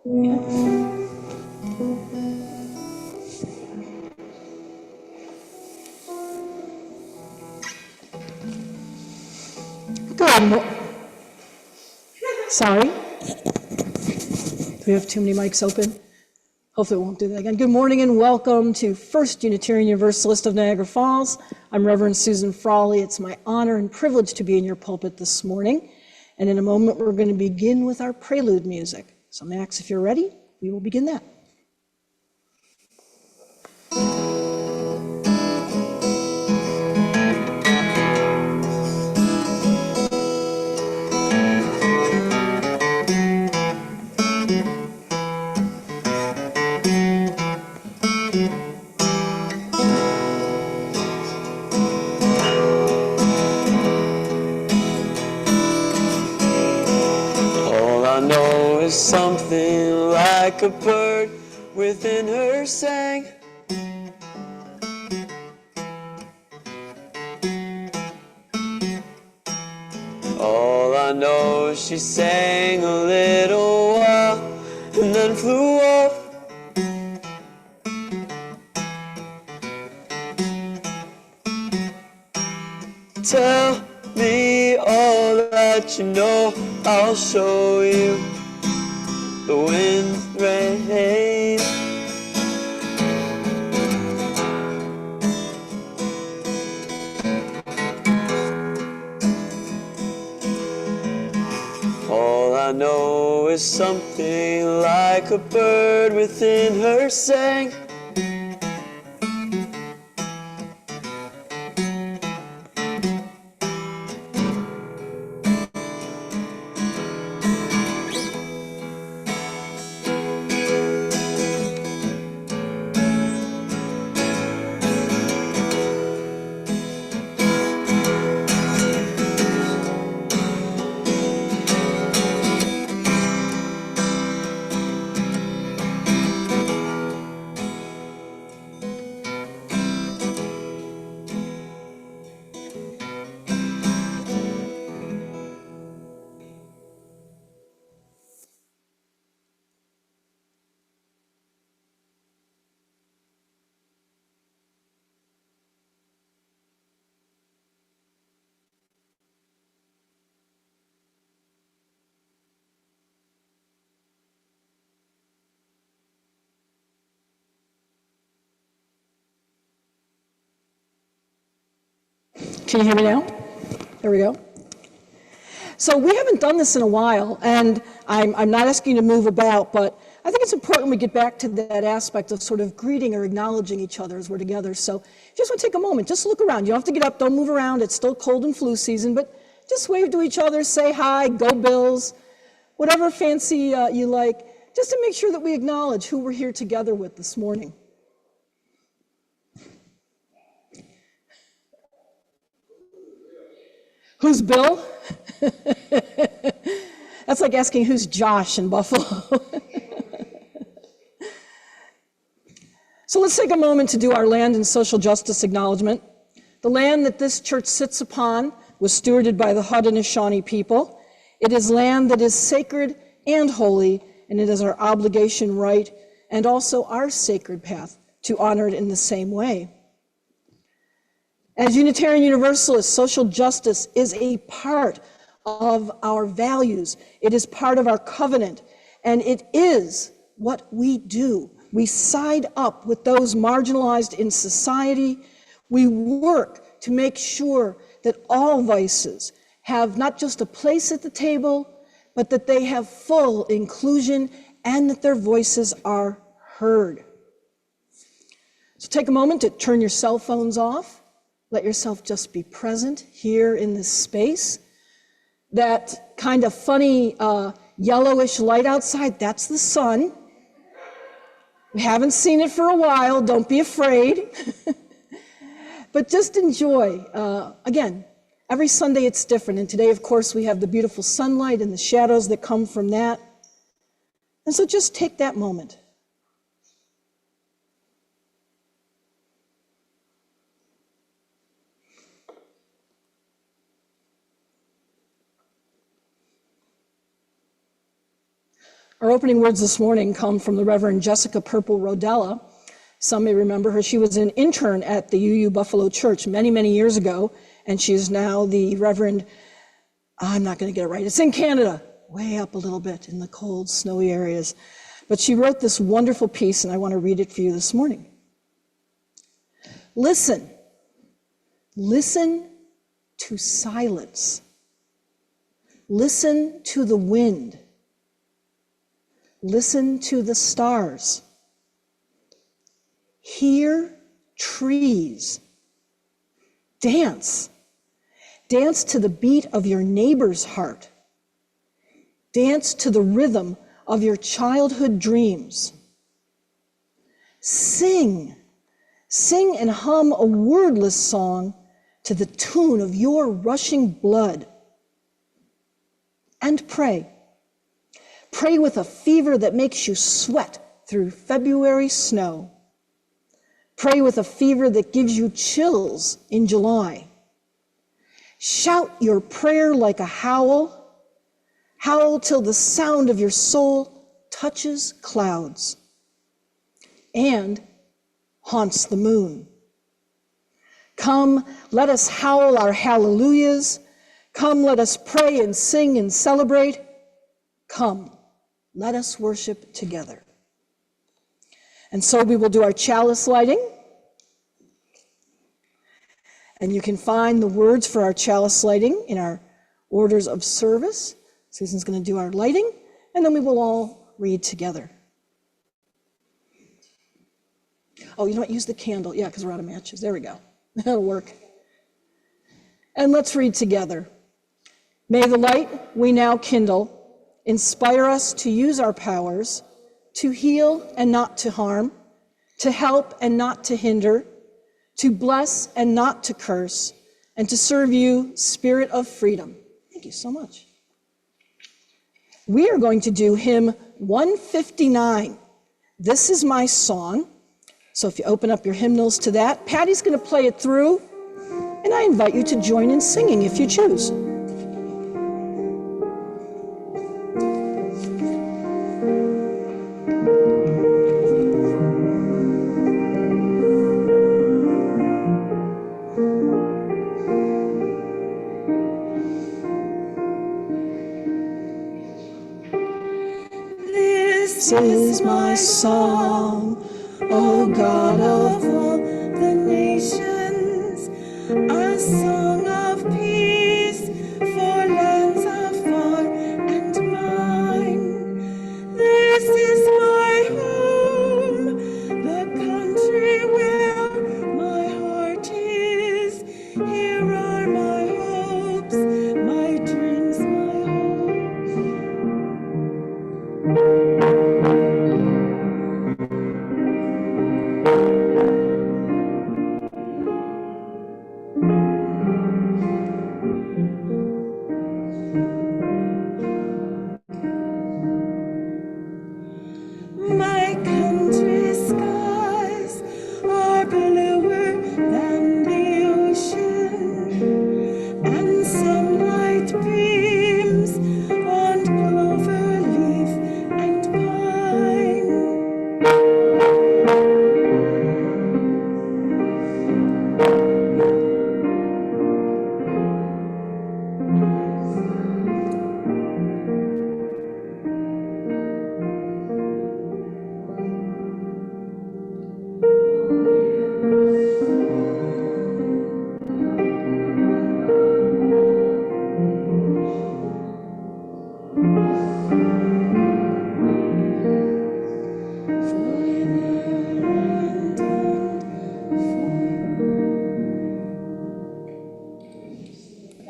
Sorry. Do we have too many mics open? Hopefully it won't do that again. Good morning and welcome to First Unitarian Universalist of Niagara Falls. I'm Reverend Susan Frawley. It's my honor and privilege to be in your pulpit this morning. And in a moment, we're going to begin with our prelude music. So Max, if you're ready, we will begin that. Something like a bird within her sang. All I know is she sang a little while and then flew off. Tell me all that you know, I'll show you the wind, rain. All I know is something like a bird within her sang. Can you hear me now? There we go. So we haven't done this in a while, and I'm not asking you to move about, but I think it's important we get back to that aspect of sort of greeting or acknowledging each other as we're together. So just want to take a moment, just look around. You don't have to get up, don't move around. It's still cold and flu season, but just wave to each other, say hi, go Bills, whatever fancy you like, just to make sure that we acknowledge who we're here together with this morning. Who's Bill? That's like asking who's Josh in Buffalo. So let's take a moment to do our land and social justice acknowledgement. The land that this church sits upon was stewarded by the Haudenosaunee people. It is land that is sacred and holy, and it is our obligation, right, and also our sacred path to honor it in the same way. As Unitarian Universalists, social justice is a part of our values. It is part of our covenant, and it is what we do. We side up with those marginalized in society. We work to make sure that all voices have not just a place at the table, but that they have full inclusion and that their voices are heard. So take a moment to turn your cell phones off. Let yourself just be present here in this space. That kind of funny yellowish light outside, that's the sun. We haven't seen it for a while, don't be afraid. But just enjoy. Again, every Sunday it's different, and today, of course, we have the beautiful sunlight and the shadows that come from that. And so just take that moment. Our opening words this morning come from the Reverend Jessica Purple Rodella. Some may remember her. She was an intern at the UU Buffalo Church many, many years ago, and she is now the Reverend, I'm not going to get it right, it's in Canada, way up a little bit in the cold, snowy areas. But she wrote this wonderful piece, and I want to read it for you this morning. Listen. Listen to silence. Listen to the wind. Listen to the stars. Hear trees. Dance. Dance to the beat of your neighbor's heart. Dance to the rhythm of your childhood dreams. Sing. Sing and hum a wordless song to the tune of your rushing blood. And pray. Pray with a fever that makes you sweat through February snow. Pray with a fever that gives you chills in July. Shout your prayer like a howl. Howl till the sound of your soul touches clouds and haunts the moon. Come, let us howl our hallelujahs. Come, let us pray and sing and celebrate. Come, let us worship together. And so we will do our chalice lighting. And you can find the words for our chalice lighting in our orders of service. Susan's going to do our lighting, and then we will all read together. Oh, you know what? Use the candle. Yeah, because we're out of matches. There we go. That'll work. And let's read together. May the light we now kindle inspire us to use our powers, to heal and not to harm, to help and not to hinder, to bless and not to curse, and to serve you, Spirit of freedom. Thank you so much. We are going to do hymn 159. This is my song. So if you open up your hymnals to that, Patty's going to play it through, and I invite you to join in singing if you choose. This is my song, O God of all the nations, a song of peace for lands afar and mine. This is my home, the country where my heart is. Here are my hopes, my dreams, my hopes. My country's skies are bluer than the ocean, and sunlight beams on clover leaf and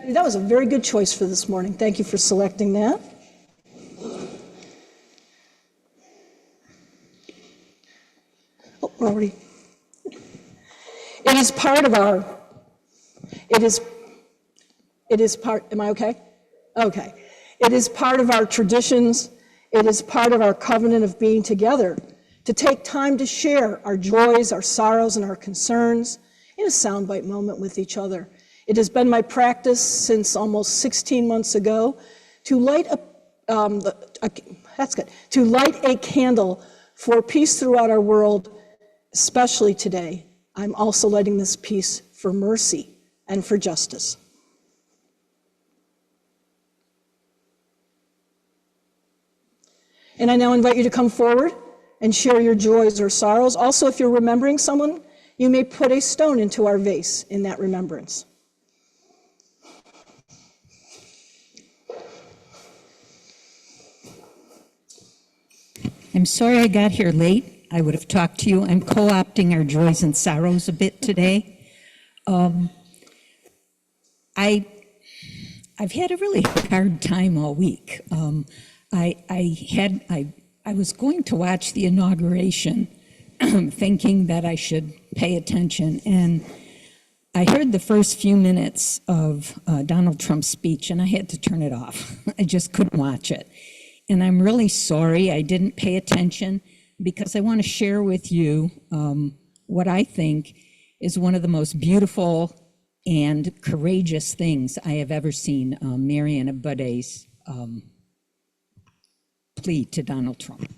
That was a very good choice for this morning. Thank you for selecting that. Oh, we're already. It is part of our, it is part, am I okay? Okay. It is part of our traditions. It is part of our covenant of being together to take time to share our joys, our sorrows, and our concerns in a soundbite moment with each other. It has been my practice since almost 16 months ago to light a that's good, to light a candle for peace throughout our world, especially today. I'm also lighting this piece for mercy and for justice. And I now invite you to come forward and share your joys or sorrows. Also, if you're remembering someone, you may put a stone into our vase in that remembrance. I'm sorry I got here late. I would have talked to you. I'm co-opting our joys and sorrows a bit today. I've had a really hard time all week. I was going to watch the inauguration thinking that I should pay attention, and I heard the first few minutes of Donald Trump's speech, and I had to turn it off. I just couldn't watch it. And I'm really sorry I didn't pay attention, because I want to share with you what I think is one of the most beautiful and courageous things I have ever seen, Marianne Buday's plea to Donald Trump.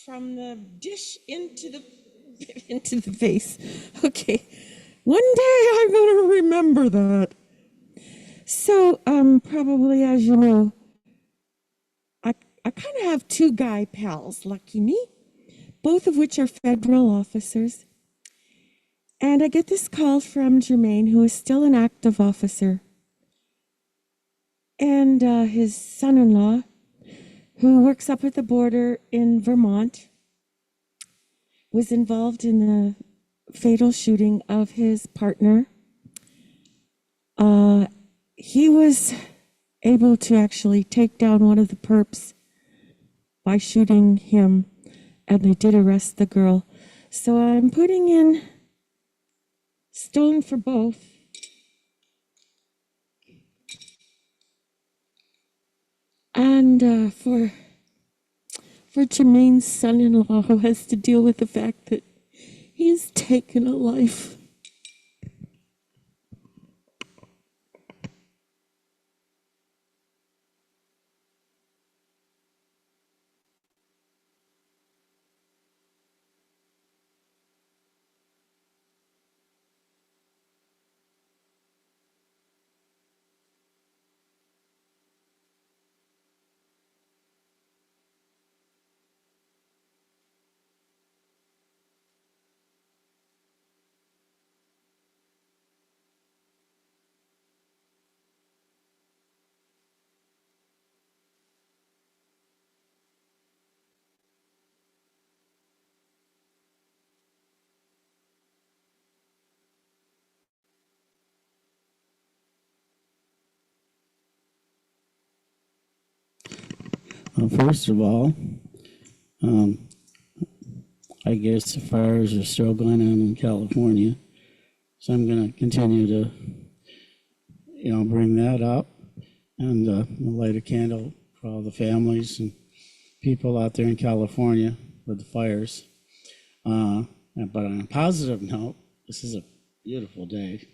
From the dish into the into the vase. Okay. One day I'm going to remember that. So, probably as you know, I kind of have two guy pals, lucky me, both of which are federal officers. And I get this call from Jermaine, who is still an active officer, and his son-in-law, who works up at the border in Vermont, was involved in the fatal shooting of his partner. He was able to actually take down one of the perps by shooting him, and they did arrest the girl. So I'm putting in stone for both. And for Jermaine's son-in-law, who has to deal with the fact that he's taken a life. Well, first of all, I guess the fires are still going on in California, so I'm going to continue to, bring that up and light a candle for all the families and people out there in California with the fires. But on a positive note, this is a beautiful day.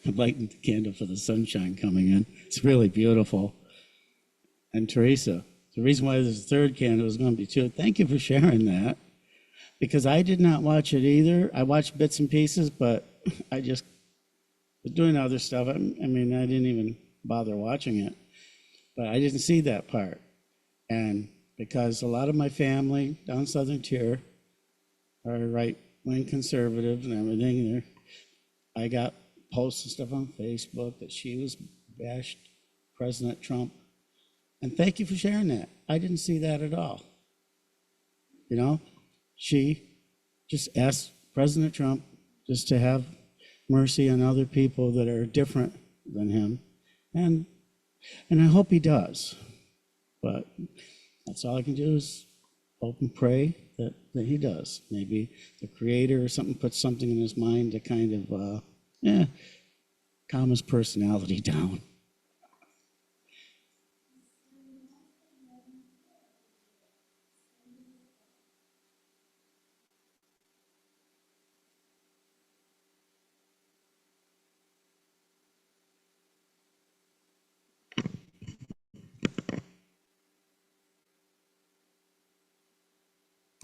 I'm lighting the candle for the sunshine coming in. It's really beautiful. And Teresa, the reason why there's a third candle is going to be two. Thank you for sharing that, because I did not watch it either. I watched bits and pieces, but I just was doing other stuff. I mean, I didn't even bother watching it, but I didn't see that part. And because a lot of my family down Southern Tier are right-wing conservative and everything, I got posts and stuff on Facebook that she was bashed President Trump. And thank you for sharing that. I didn't see that at all. She just asked President Trump just to have mercy on other people that are different than him. And I hope he does. But that's all I can do is hope and pray that he does. Maybe the creator or something puts something in his mind to kind of, calm his personality down.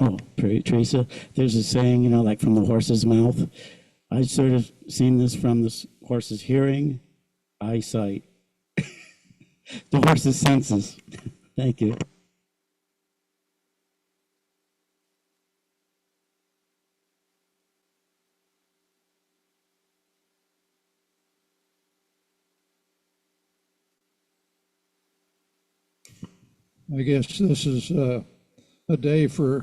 Oh, Teresa, there's a saying, like from the horse's mouth. I sort of seen this from the horse's hearing, eyesight, the horse's senses. Thank you. I guess this is a day for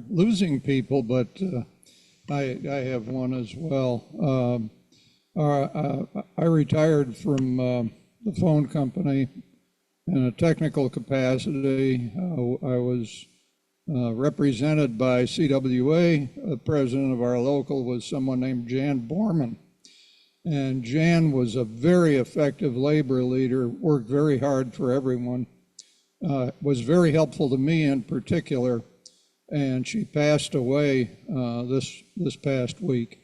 losing people, but I have one as well. I retired from the phone company in a technical capacity. I was represented by CWA. The president of our local was someone named Jan Borman. And Jan was a very effective labor leader, worked very hard for everyone. Was very helpful to me in particular, and she passed away this past week,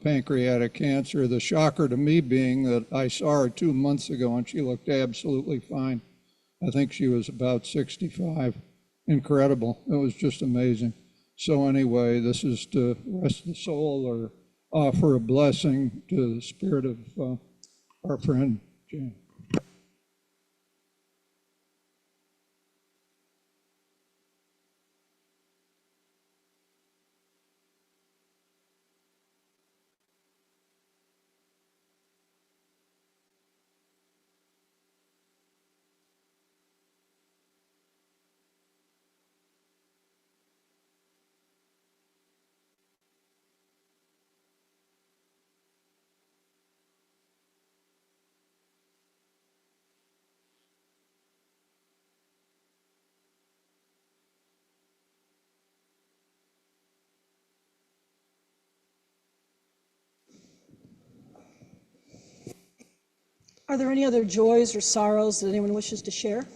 pancreatic cancer. The shocker to me being that I saw her 2 months ago and she looked absolutely fine. I think she was about 65. Incredible. It was just amazing. So anyway, this is to rest the soul or offer a blessing to the spirit of our friend Jan. Are there any other joys or sorrows that anyone wishes to share?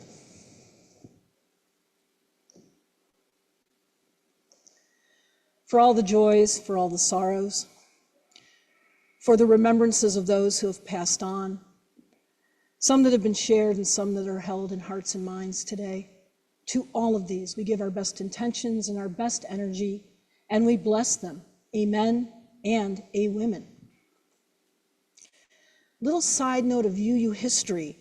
For all the joys, for all the sorrows, for the remembrances of those who have passed on, some that have been shared and some that are held in hearts and minds today. To all of these, we give our best intentions and our best energy, and we bless them. Amen and a women. Little side note of UU history,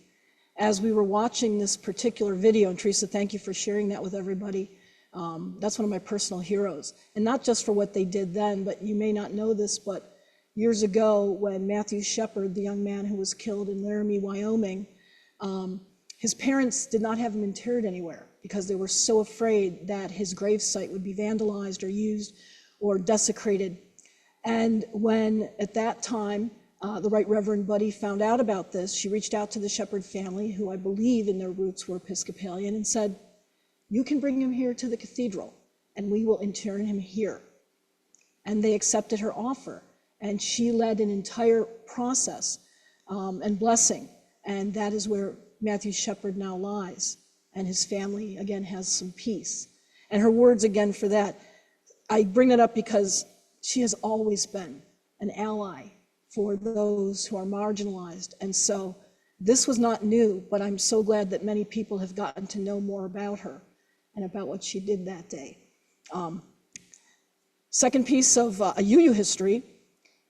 as we were watching this particular video, and Teresa, thank you for sharing that with everybody. That's one of my personal heroes, and not just for what they did then, but you may not know this, but years ago when Matthew Shepard, the young man who was killed in Laramie, Wyoming, his parents did not have him interred anywhere because they were so afraid that his gravesite would be vandalized or used or desecrated. And when, at that time, the Right Reverend Buddy found out about this, she reached out to the Shepard family, who I believe in their roots were Episcopalian, and said, "You can bring him here to the cathedral, and we will intern him here." And they accepted her offer, and she led an entire process and blessing, and that is where Matthew Shepard now lies, and his family, again, has some peace. And her words, again, for that, I bring that up because she has always been an ally for those who are marginalized. And so this was not new, but I'm so glad that many people have gotten to know more about her and about what she did that day. Second piece of a UU history,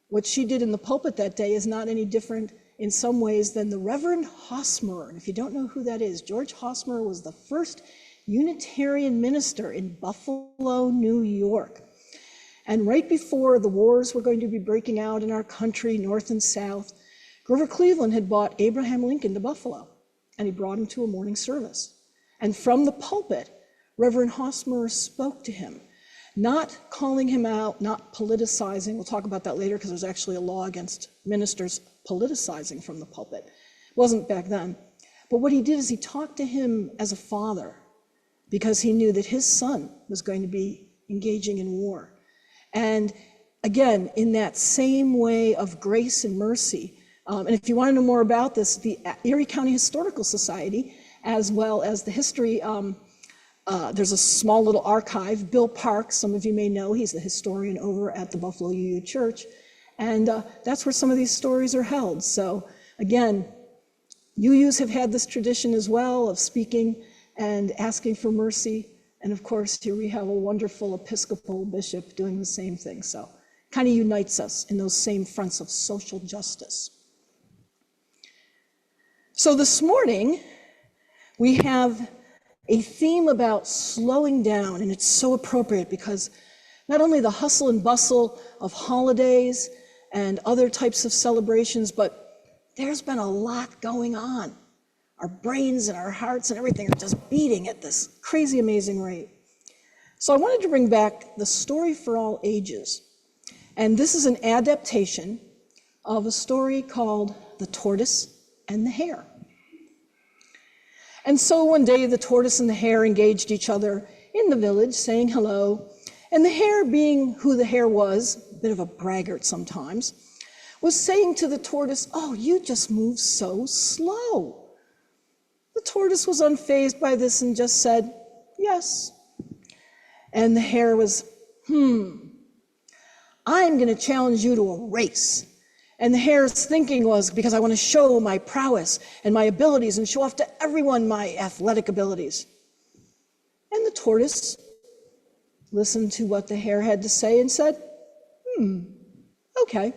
what she did in the pulpit that day is not any different in some ways than the Reverend Hosmer. And if you don't know who that is, George Hosmer was the first Unitarian minister in Buffalo, New York. And right before the wars were going to be breaking out in our country, North and South, Grover Cleveland had brought Abraham Lincoln to Buffalo, and he brought him to a morning service. And from the pulpit, Reverend Hosmer spoke to him, not calling him out, not politicizing. We'll talk about that later because there's actually a law against ministers politicizing from the pulpit. It wasn't back then. But what he did is he talked to him as a father because he knew that his son was going to be engaging in war. And again, in that same way of grace and mercy, and if you want to know more about this, the Erie County Historical Society, as well as the history, there's a small little archive. Bill Parks, some of you may know, he's the historian over at the Buffalo UU Church, and that's where some of these stories are held. So again, UUs have had this tradition as well of speaking and asking for mercy. And of course, here we have a wonderful Episcopal bishop doing the same thing. So kind of unites us in those same fronts of social justice. So this morning, we have a theme about slowing down, and it's so appropriate because not only the hustle and bustle of holidays and other types of celebrations, but there's been a lot going on. Our brains and our hearts and everything are just beating at this crazy, amazing rate. So I wanted to bring back the story for all ages. And this is an adaptation of a story called The Tortoise and the Hare. And so one day the tortoise and the hare engaged each other in the village, saying hello. And the hare, being who the hare was, a bit of a braggart sometimes, was saying to the tortoise, "Oh, you just move so slow." The tortoise was unfazed by this and just said, "Yes." And the hare was, I'm going to challenge you to a race. And the hare's thinking was, because I want to show my prowess and my abilities and show off to everyone my athletic abilities. And the tortoise listened to what the hare had to say and said, okay.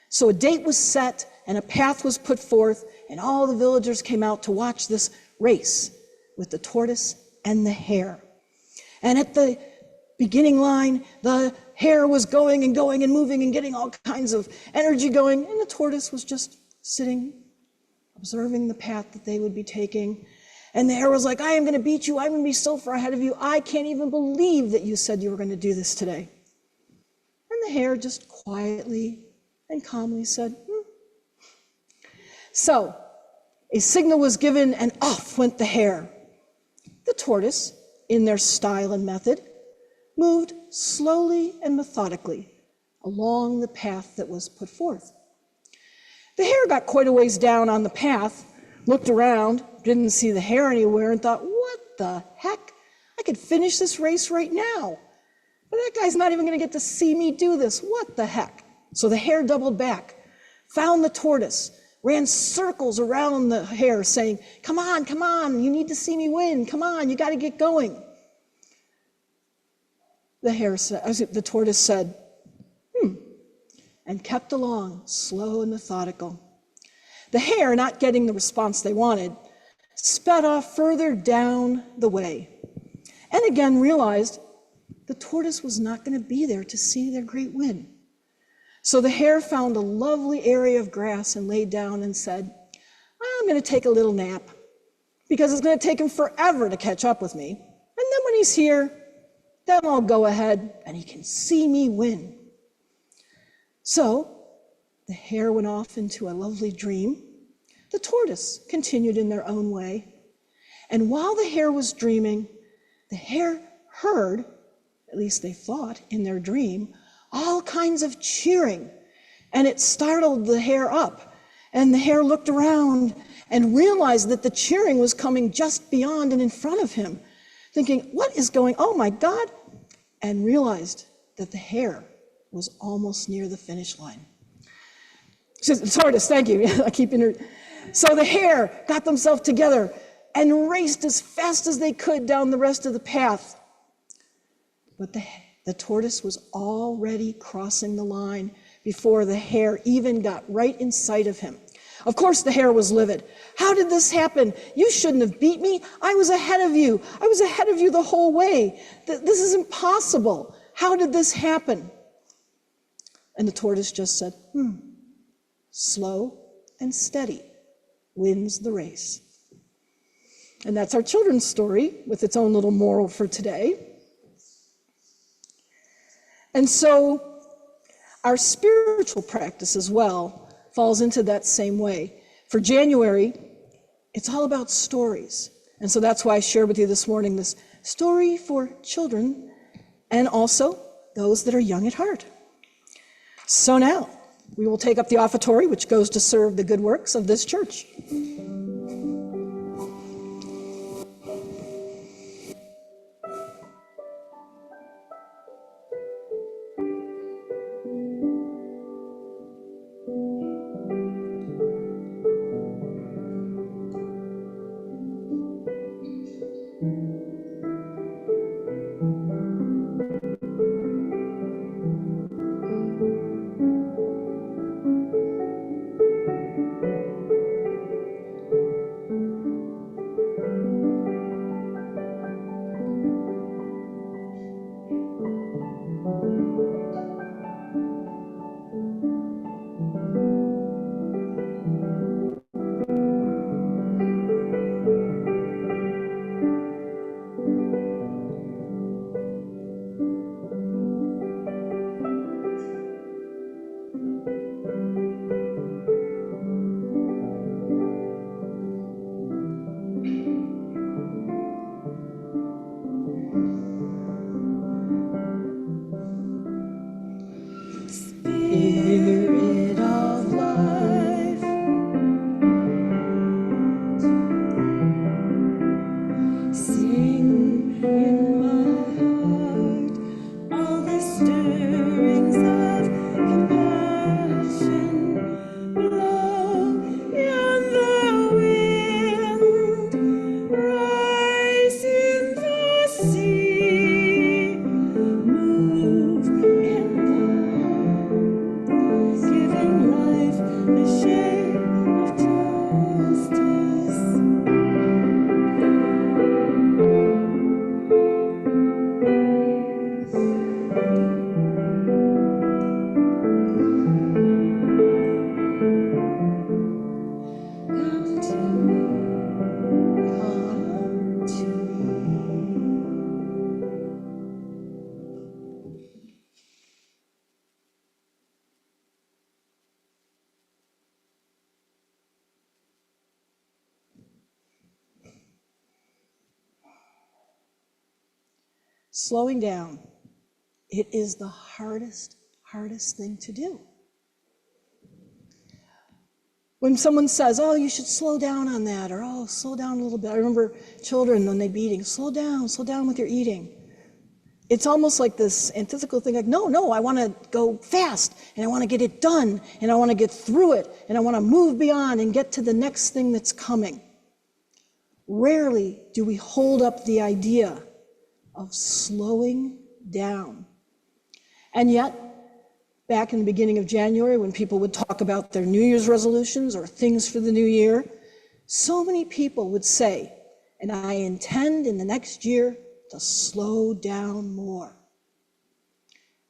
So a date was set and a path was put forth, and all the villagers came out to watch this race with the tortoise and the hare. And at the beginning line, the hare was going and moving and getting all kinds of energy going, and the tortoise was just sitting, observing the path that they would be taking. And the hare was like, "I am going to beat you. I'm going to be so far ahead of you. I can't even believe that you said you were going to do this today." And the hare just quietly and calmly said, So a signal was given, and off went the hare. The tortoise, in their style and method, moved slowly and methodically along the path that was put forth. The hare got quite a ways down on the path, looked around, didn't see the hare anywhere, and thought, what the heck? I could finish this race right now. But that guy's not even going to get to see me do this. What the heck? So the hare doubled back, found the tortoise, ran circles around the hare saying, come on, you need to see me win. Come on, you got to get going. The tortoise said, and kept along, slow and methodical. The hare, not getting the response they wanted, sped off further down the way, and again realized the tortoise was not going to be there to see their great win. So the hare found a lovely area of grass and laid down and said, I'm going to take a little nap because it's going to take him forever to catch up with me. And then when he's here, then I'll go ahead and he can see me win. So the hare went off into a lovely dream. The tortoise continued in their own way. And while the hare was dreaming, the hare heard, at least they thought in their dream, all kinds of cheering. And it startled the hare up. And the hare looked around and realized that the cheering was coming just beyond and in front of him, thinking, what is going, oh my God, and realized that the hare was almost near the finish line. Tortoise, thank you. I keep So the hare got themselves together and raced as fast as they could down the rest of the path. But the tortoise was already crossing the line before the hare even got right in sight of him. Of course, the hare was livid. How did this happen? You shouldn't have beat me. I was ahead of you. I was ahead of you the whole way. This is impossible. How did this happen? And the tortoise just said, slow and steady wins the race. And that's our children's story with its own little moral for today. And so our spiritual practice as well falls into that same way. For January, it's all about stories. And so that's why I shared with you this morning this story for children and also those that are young at heart. So now, we will take up the offertory, which goes to serve the good works of this church. Spirit of life, sing in my heart all the stirrings of compassion, blow in the wind, rise in the sea, move in the giving life the shade of justice. Come to me, come to me. Slowing down, it is the hardest thing to do. When someone says, oh, you should slow down on that, or oh, slow down a little bit. I remember children when they'd be eating, slow down with your eating. It's almost like this antithetical thing, like, no, I want to go fast, and I want to get it done, and I want to get through it, and I want to move beyond and get to the next thing that's coming. Rarely do we hold up the idea of slowing down. And yet, back in the beginning of January, when people would talk about their New Year's resolutions or things for the new year, so many people would say, and I intend in the next year to slow down more.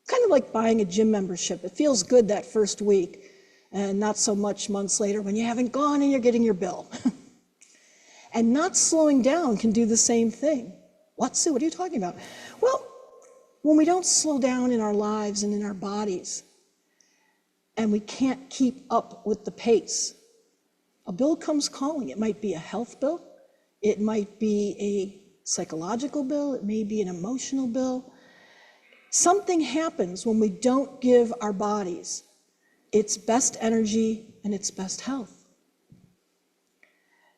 Kind of like buying a gym membership. It feels good that first week, and not so much months later when you haven't gone and you're getting your bill. And not slowing down can do the same thing. What, Sue? What are you talking about? Well, when we don't slow down in our lives and in our bodies, and we can't keep up with the pace, a bill comes calling. It might be a health bill. It might be a psychological bill. It may be an emotional bill. Something happens when we don't give our bodies its best energy and its best health.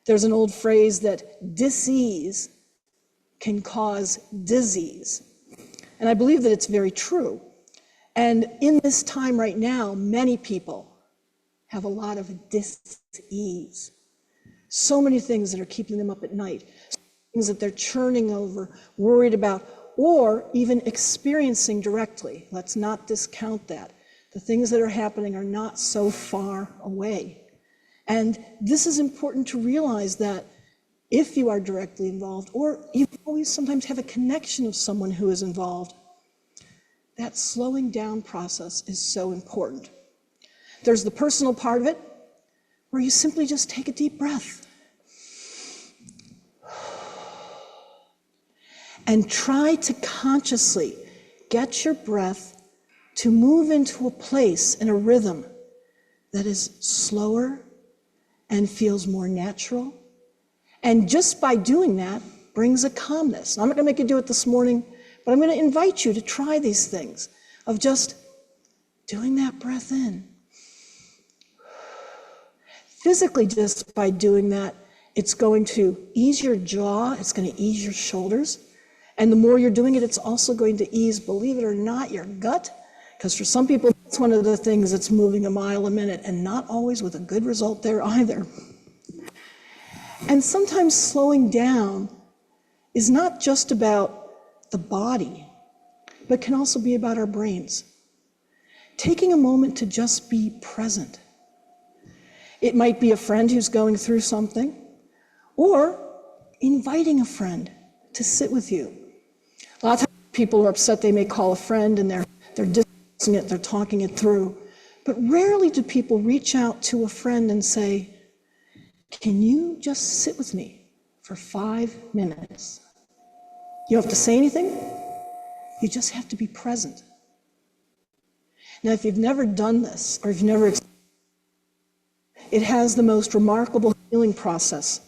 There's an old phrase that dis-ease can cause disease. And I believe that it's very true. And in this time right now, many people have a lot of dis-ease. So many things that are keeping them up at night, things that they're churning over, worried about, or even experiencing directly. Let's not discount that. The things that are happening are not so far away. And this is important to realize that if you are directly involved, or you always sometimes have a connection of someone who is involved, that slowing down process is so important. There's the personal part of it, where you simply just take a deep breath and try to consciously get your breath to move into a place and a rhythm that is slower and feels more natural. And just by doing that, brings a calmness. Now, I'm not going to make you do it this morning, but I'm going to invite you to try these things of just doing that breath in. Physically, just by doing that, it's going to ease your jaw, it's going to ease your shoulders, and the more you're doing it, it's also going to ease, believe it or not, your gut, because for some people, it's one of the things that's moving a mile a minute, and not always with a good result there either. And sometimes slowing down is not just about the body, but can also be about our brains. Taking a moment to just be present. It might be a friend who's going through something, or inviting a friend to sit with you. A lot of times people are upset, they may call a friend and they're discussing it, they're talking it through. But rarely do people reach out to a friend and say, can you just sit with me for 5 minutes? You don't have to say anything, you just have to be present. Now, if you've never done this, or if you've never, it has the most remarkable healing process.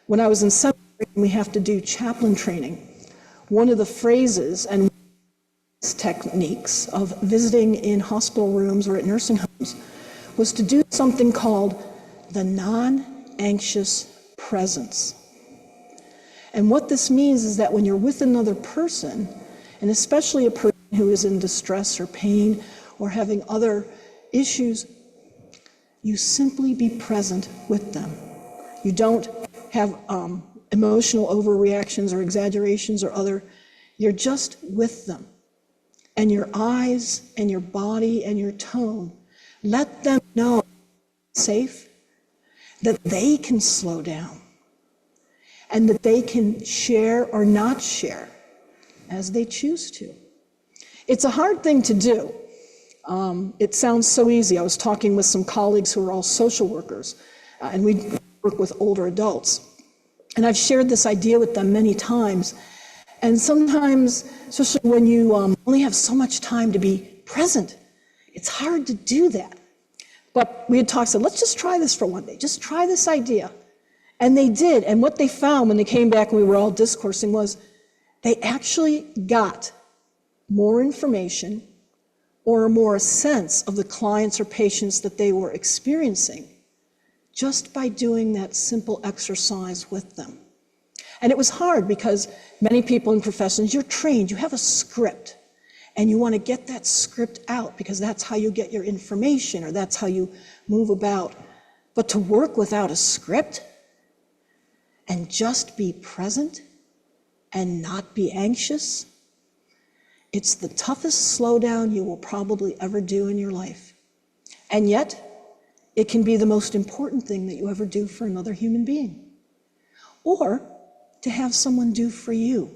When I was in seminary and we have to do chaplain training, one of the phrases and techniques of visiting in hospital rooms or at nursing homes was to do something called the non-anxious presence. And what this means is that when you're with another person, and especially a person who is in distress or pain or having other issues, you simply be present with them. You don't have emotional overreactions or exaggerations or other, you're just with them. And your eyes and your body and your tone, let them know safe, that they can slow down, and that they can share or not share as they choose to. It's a hard thing to do. It sounds so easy. I was talking with some colleagues who are all social workers, and we work with older adults. And I've shared this idea with them many times. And sometimes, especially when you only have so much time to be present, it's hard to do that. But we had talked, said, let's just try this for one day. Just try this idea. And they did. And what they found when they came back and we were all discoursing was they actually got more information or more a sense of the clients or patients that they were experiencing just by doing that simple exercise with them. And it was hard because many people in professions, you're trained, you have a script, and you want to get that script out because that's how you get your information or that's how you move about. But to work without a script and just be present and not be anxious, it's the toughest slowdown you will probably ever do in your life. And yet, it can be the most important thing that you ever do for another human being, or to have someone do for you.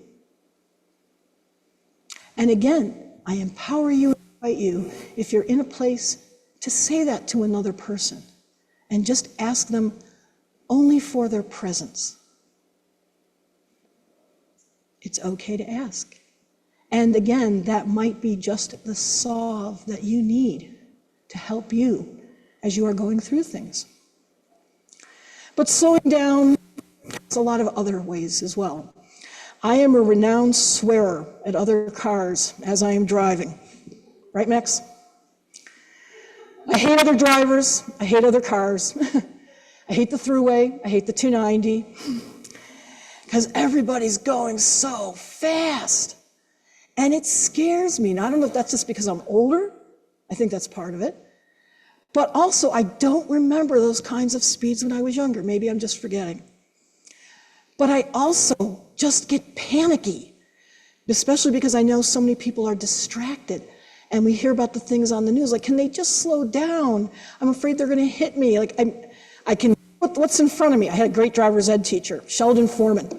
And again, I empower you and invite you, if you're in a place, to say that to another person and just ask them only for their presence. It's okay to ask. And again, that might be just the solve that you need to help you as you are going through things. But slowing down, there's a lot of other ways as well. I am a renowned swearer at other cars as I am driving. Right, Max? I hate other drivers. I hate other cars. I hate the thruway. I hate the 290. Because everybody's going so fast. And it scares me. And I don't know if that's just because I'm older. I think that's part of it. But also, I don't remember those kinds of speeds when I was younger. Maybe I'm just forgetting. But I also just get panicky, especially because I know so many people are distracted. And we hear about the things on the news, like, can they just slow down? I'm afraid they're going to hit me. Like, I can, what's in front of me? I had a great driver's ed teacher, Sheldon Foreman.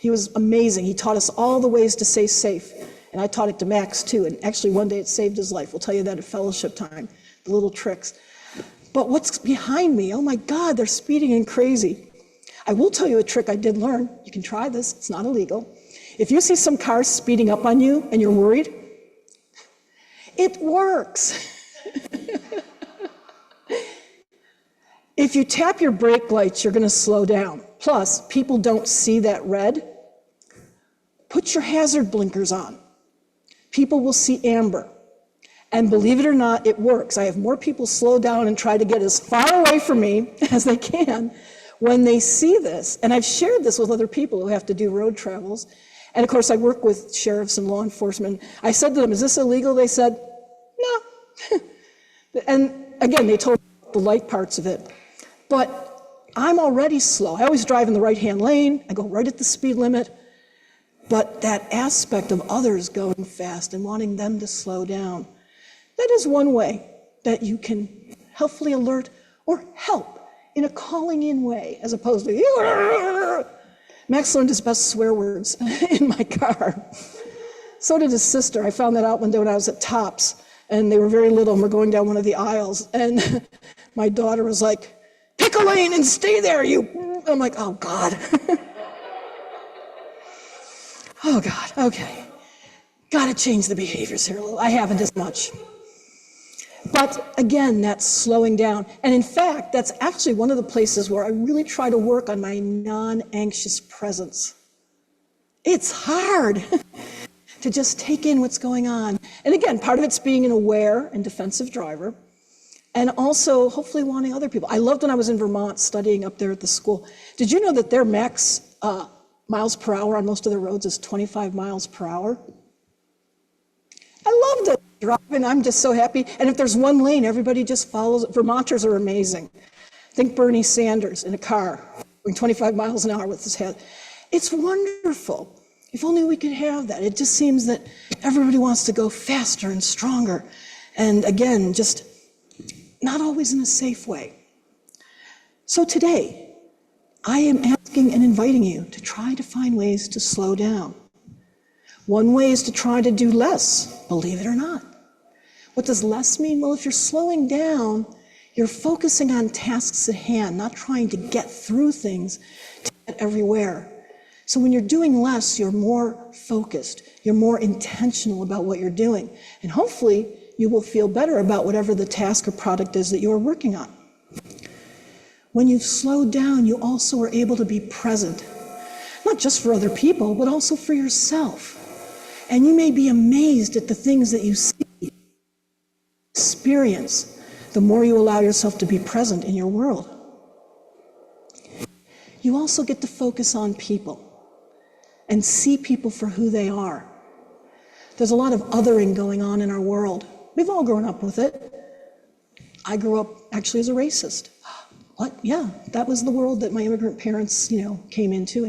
He was amazing. He taught us all the ways to stay safe. And I taught it to Max, too. And actually, one day it saved his life. We'll tell you that at fellowship time, the little tricks. But what's behind me? Oh, my God, they're speeding and crazy. I will tell you a trick I did learn. You can try this. It's not illegal. If you see some cars speeding up on you and you're worried, it works. If you tap your brake lights, you're going to slow down. Plus, people don't see that red. Put your hazard blinkers on. People will see amber. And believe it or not, it works. I have more people slow down and try to get as far away from me as they can when they see this. And I've shared this with other people who have to do road travels. And of course, I work with sheriffs and law enforcement. I said to them, is this illegal? They said, no. And again, they told me the light parts of it. But I'm already slow. I always drive in the right-hand lane. I go right at the speed limit. But that aspect of others going fast and wanting them to slow down, that is one way that you can helpfully alert or help in a calling in way, as opposed to, Max learned his best swear words in my car. So did his sister. I found that out one day when I was at Tops, and they were very little, and we're going down one of the aisles, and my daughter was like, pick a lane and stay there, you. I'm like, oh, God. Oh, God, okay. Got to change the behaviors here a little. I haven't as much. But again, that's slowing down. And in fact, that's actually one of the places where I really try to work on my non-anxious presence. It's hard to just take in what's going on. And again, part of it's being an aware and defensive driver, and also hopefully wanting other people. I loved when I was in Vermont studying up there at the school. Did you know that their max miles per hour on most of their roads is 25 miles per hour? I loved it. Driving, I'm just so happy. And if there's one lane, everybody just follows. Vermonters are amazing. Think Bernie Sanders in a car going 25 miles an hour with his head. It's wonderful. If only we could have that. It just seems that everybody wants to go faster and stronger. And again, just not always in a safe way. So today, I am asking and inviting you to try to find ways to slow down. One way is to try to do less, believe it or not. What does less mean? Well, if you're slowing down, you're focusing on tasks at hand, not trying to get through things to get everywhere. So when you're doing less, you're more focused, you're more intentional about what you're doing. And hopefully, you will feel better about whatever the task or product is that you're working on. When you've slowed down, you also are able to be present, not just for other people, but also for yourself. And you may be amazed at the things that you see, experience, the more you allow yourself to be present in your world. you also get to focus on people and see people for who they are. There's a lot of othering going on in our world. We've all grown up with it. I grew up actually as a racist. What? Yeah, that was the world that my immigrant parents, came into.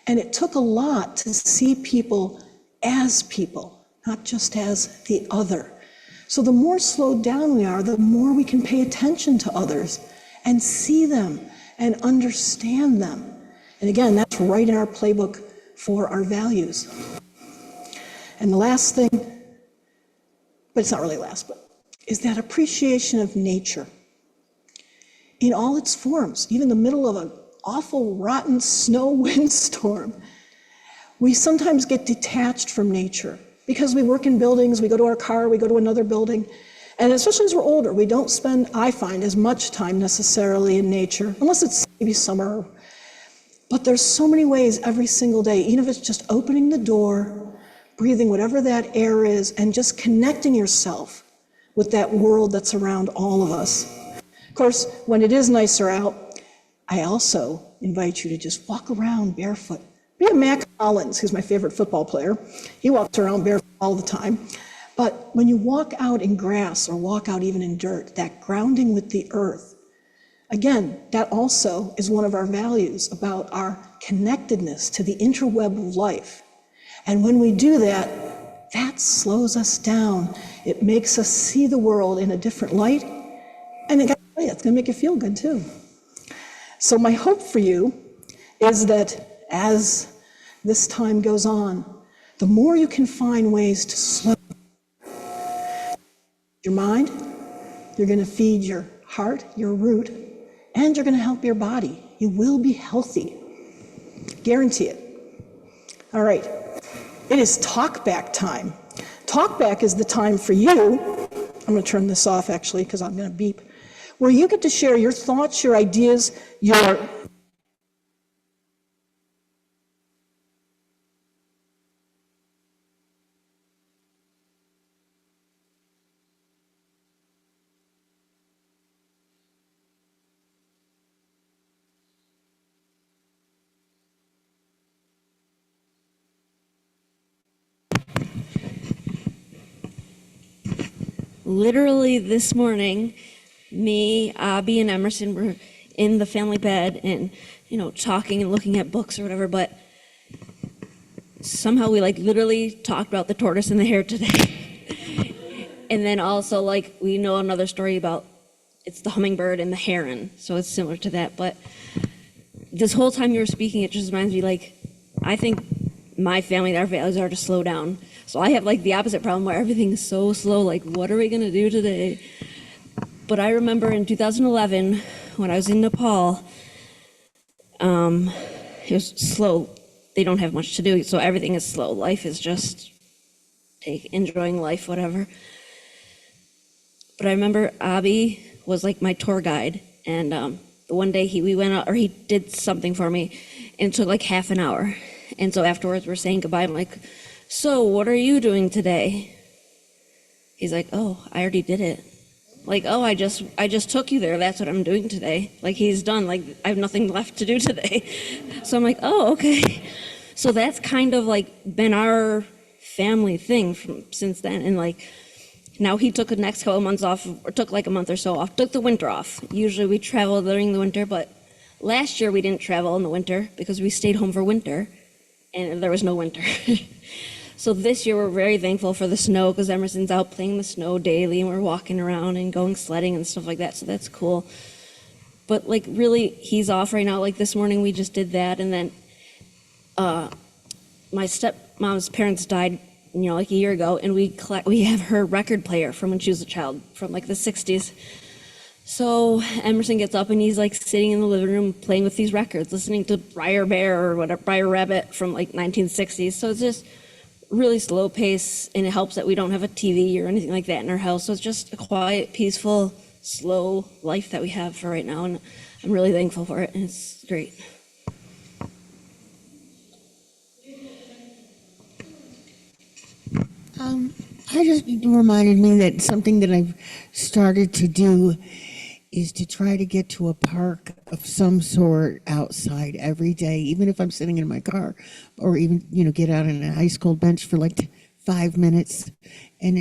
And it took a lot to see people as people, not just as the other. So the more slowed down we are, the more we can pay attention to others and see them and understand them. And again, that's right in our playbook for our values. And the last thing, but it's not really last, but is that appreciation of nature in all its forms, even in the middle of an awful, rotten snow windstorm. We sometimes get detached from nature because we work in buildings, we go to our car, we go to another building, and especially as we're older, we don't spend, I find, as much time necessarily in nature, unless it's maybe summer. But there's so many ways every single day, even if it's just opening the door, breathing whatever that air is, and just connecting yourself with that world that's around all of us. Of course, when it is nicer out, I also invite you to just walk around barefoot. We have Mac Hollins, who's my favorite football player. He walks around barefoot all the time. But when you walk out in grass or walk out even in dirt, that grounding with the earth, again, that also is one of our values about our connectedness to the interweb of life. And when we do that, that slows us down. It makes us see the world in a different light. And it's going to make you feel good too. So my hope for you is that as this time goes on, the more you can find ways to slow your mind, you're going to feed your heart, your root, and you're going to help your body. You will be healthy. Guarantee it. All right. It is talk back time. Talk back is the time for you. I'm going to turn this off actually because I'm going to beep. Where you get to share your thoughts, your ideas, your Literally this morning, me, Abby, and Emerson were in the family bed and, talking and looking at books or whatever, but somehow we literally talked about the tortoise and the hare today. And then also we know another story about it's the hummingbird and the heron, so it's similar to that. But this whole time you were speaking, it just reminds me I think my family, our values are to slow down. So I have the opposite problem where everything is so slow, what are we gonna do today? But I remember in 2011, when I was in Nepal, it was slow. They don't have much to do, so everything is slow. Life is just enjoying life, whatever. But I remember Abby was my tour guide, and the one day we went out, or he did something for me, and it took half an hour. And so afterwards we're saying goodbye. I'm so what are you doing today? He's oh, I already did it. Oh, I just took you there. That's what I'm doing today. He's done. I have nothing left to do today. So I'm oh, okay. So that's kind of been our family thing since then. And now he took the next couple of months off, or took a month or so off, took the winter off. Usually we travel during the winter, but last year we didn't travel in the winter because we stayed home for winter and there was no winter. So this year we're very thankful for the snow because Emerson's out playing in the snow daily and we're walking around and going sledding and stuff like that, so that's cool. But really, he's off right now. This morning we just did that, and then my stepmom's parents died, a year ago, and we have her record player from when she was a child, from the 60s. So Emerson gets up and he's sitting in the living room playing with these records, listening to Briar Bear or whatever, Briar Rabbit from 1960s. So it's just really slow pace, and it helps that we don't have a TV or anything like that in our house. So it's just a quiet, peaceful, slow life that we have for right now, and I'm really thankful for it, and it's great. I just reminded me that something that I've started to do is to try to get to a park of some sort outside every day, even if I'm sitting in my car, or even, get out on an ice cold bench for like 5 minutes. And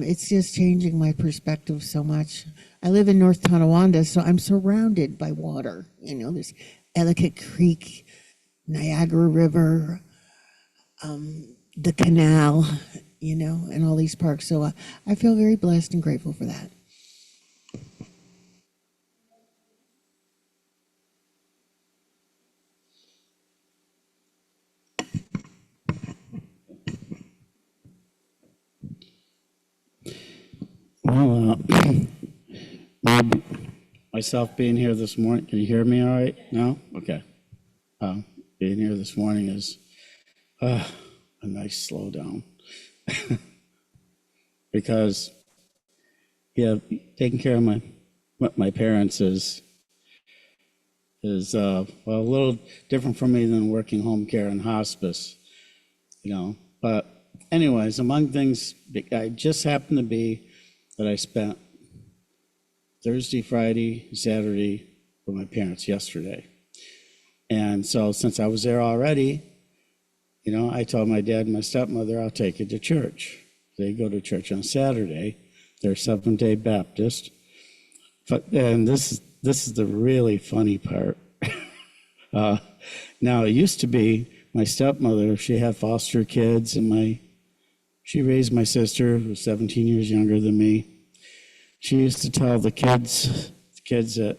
it's just changing my perspective so much. I live in North Tonawanda, so I'm surrounded by water. There's Ellicott Creek, Niagara River, the canal, and all these parks. So I feel very blessed and grateful for that. Well, myself being here this morning, can you hear me all right now? Okay. Being here this morning is a nice slowdown. Because, taking care of my parents is well, a little different for me than working home care and hospice, But anyways, among things, I just happened to be that I spent Thursday, Friday, Saturday with my parents yesterday. And so since I was there already, I told my dad and my stepmother, I'll take you to church. They go to church on Saturday. They're Seventh-day Baptist. And this is the really funny part. Now, it used to be my stepmother, she had foster kids, and she raised my sister, who was 17 years younger than me. She used to tell the kids that,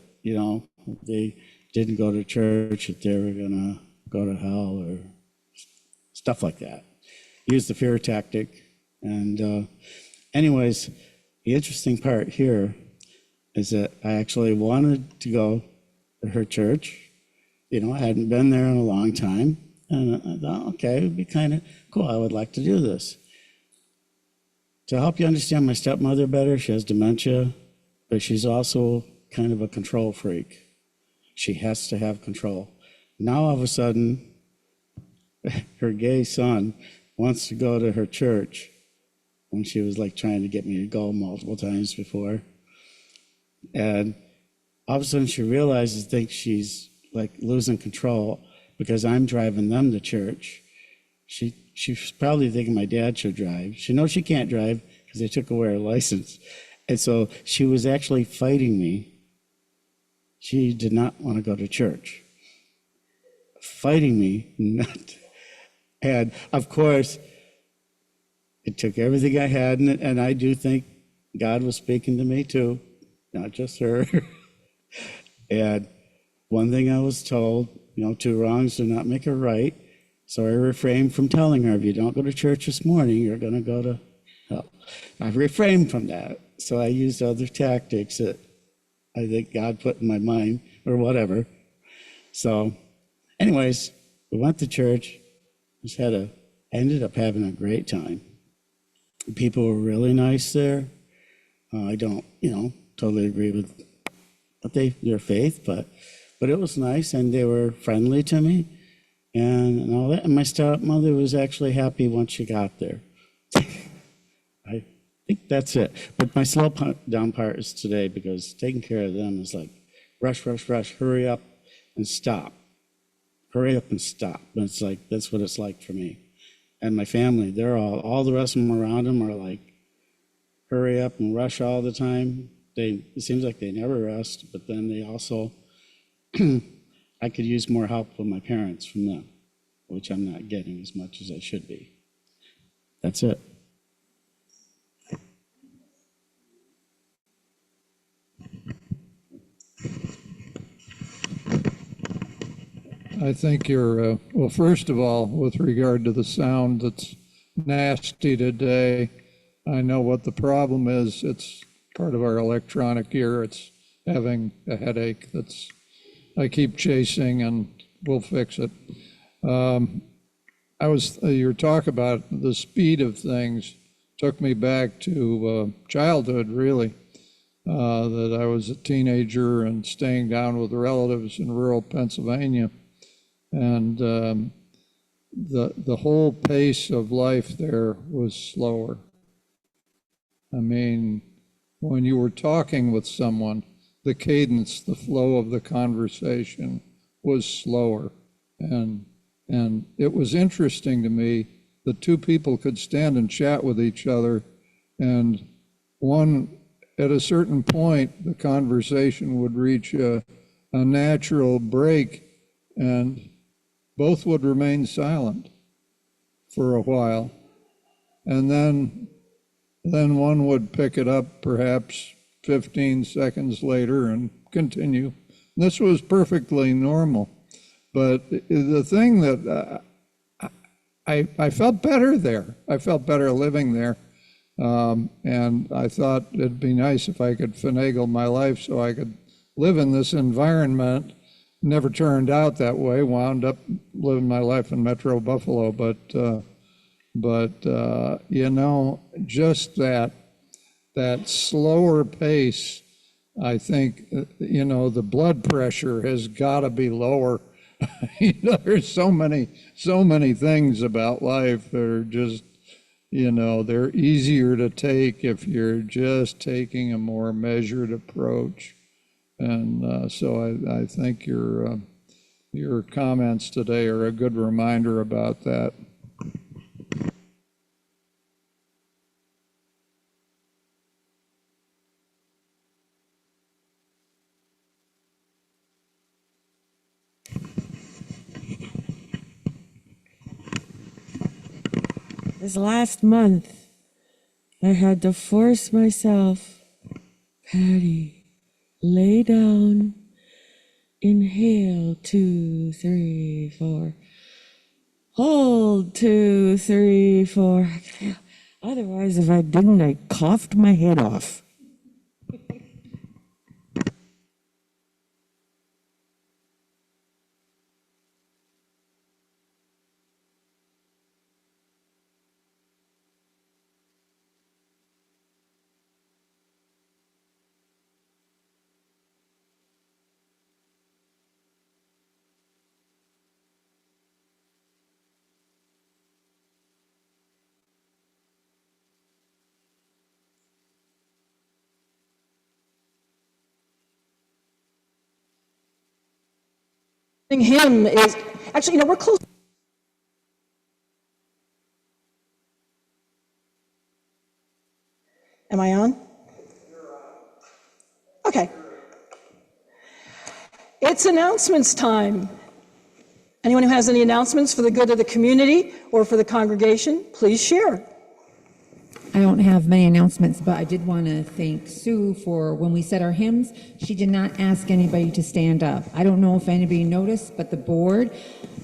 they didn't go to church, that they were going to go to hell or stuff like that. Use the fear tactic. And anyways, the interesting part here is that I actually wanted to go to her church. I hadn't been there in a long time. And I thought, okay, it would be kind of cool. I would like to do this. To help you understand my stepmother better, she has dementia, but she's also kind of a control freak. She has to have control. Now, all of a sudden, her gay son wants to go to her church when she was like trying to get me to go multiple times before. And all of a sudden she realizes, thinks she's like losing control because I'm driving them to church. She's probably thinking my dad should drive. She knows she can't drive because they took away her license. And so she was actually fighting me. She did not want to go to church. Fighting me not. And of course, it took everything I had, and I do think God was speaking to me too, not just her. And one thing I was told, two wrongs do not make a right. So I refrained from telling her, if you don't go to church this morning, you're going to go to hell. I refrained from that. So I used other tactics that I think God put in my mind or whatever. So anyways, we went to church, ended up having a great time. People were really nice there. I don't, totally agree with their faith, but it was nice, and they were friendly to me and all that. And my stepmother was actually happy once she got there. I think that's it. But my slow down part is today, because taking care of them is like rush, rush, rush, hurry up and stop. Hurry up and stop. And it's like, that's what it's like for me. And my family, they're all the rest of them around them are like, hurry up and rush all the time. It seems like they never rest, but then they also, I could use more help with my parents from them, which I'm not getting as much as I should be. That's it. I think you're, well, first of all, with regard to the sound that's nasty today, I know what the problem is. It's part of our electronic ear. It's having a headache I keep chasing, and we'll fix it. Your talk about the speed of things took me back to childhood, really. That I was a teenager and staying down with relatives in rural Pennsylvania. And the whole pace of life there was slower. I mean, when you were talking with someone, the cadence, the flow of the conversation was slower. And it was interesting to me that two people could stand and chat with each other, and one, at a certain point, the conversation would reach a natural break, and both would remain silent for a while. And then one would pick it up perhaps 15 seconds later and continue. This was perfectly normal. But the thing that I felt better there. I felt better living there. And I thought it'd be nice if I could finagle my life so I could live in this environment. Never turned out that way. Wound up living my life in Metro Buffalo. But you know, just that slower pace, I think, you know, the blood pressure has got to be lower. You know, there's so many things about life that are just, you know, they're easier to take if you're just taking a more measured approach. And so I think your comments today are a good reminder about that. This last month, I had to force myself, Patty, lay down, inhale, 2, 3, 4, hold, 2, 3, 4. Otherwise, if I didn't, I coughed my head off. Him is, actually, you know, we're close. Am I on? Okay. It's announcements time. Anyone who has any announcements for the good of the community or for the congregation, please share. I don't have many announcements, but I did want to thank Sue for when we said our hymns, she did not ask anybody to stand up. I don't know if anybody noticed, but the board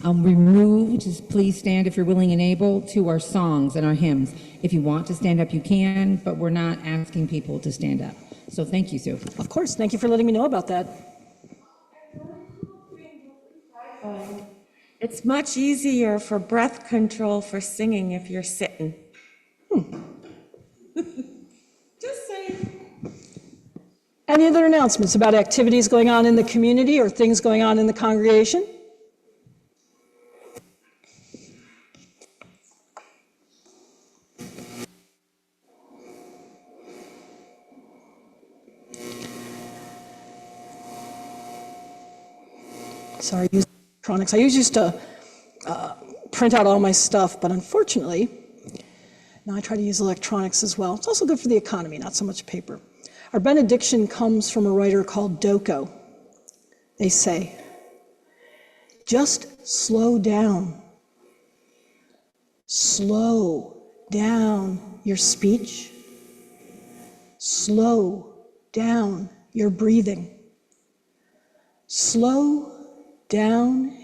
removed, just please stand if you're willing and able, to our songs and our hymns. If you want to stand up, you can, but we're not asking people to stand up. So thank you, Sue. Of course, thank you for letting me know about that. It's much easier for breath control for singing if you're sitting. Just saying. Any other announcements about activities going on in the community or things going on in the congregation? Sorry, use electronics. I used to print out all my stuff, but unfortunately, now I try to use electronics as well. It's also good for the economy, not so much paper. Our benediction comes from a writer called Doko. They say, just slow down. Slow down your speech. Slow down your breathing. Slow down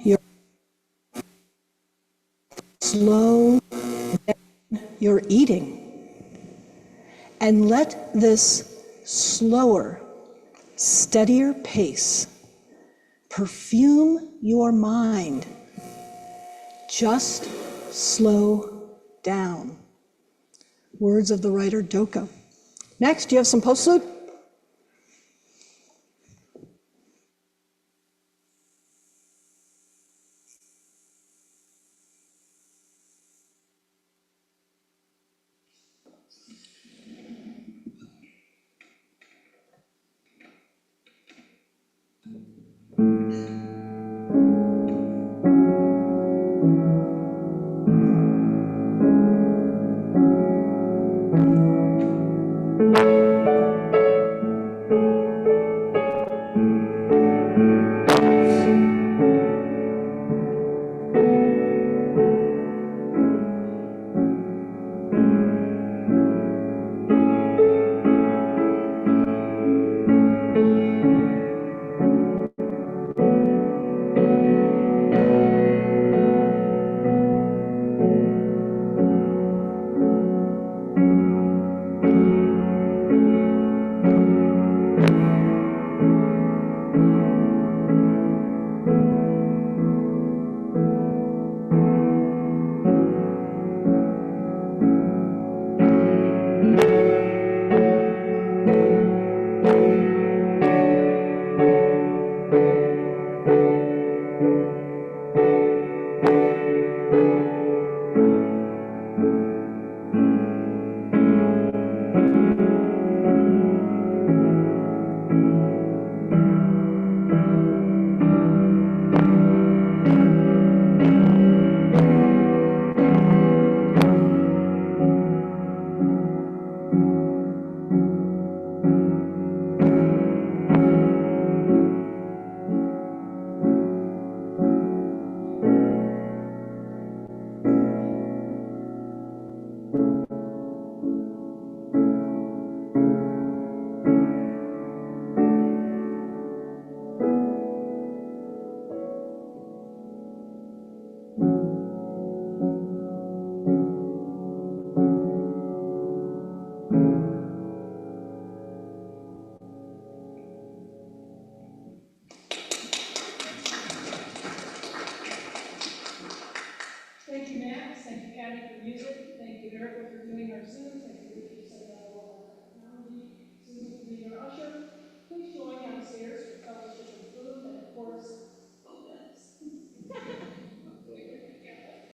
your eating, and let this slower, steadier pace perfume your mind. Just slow down. Words of the writer Doko. Next, do you have some postlude? Patty for music. Thank you, Erica, for doing our Zoom. Thank you,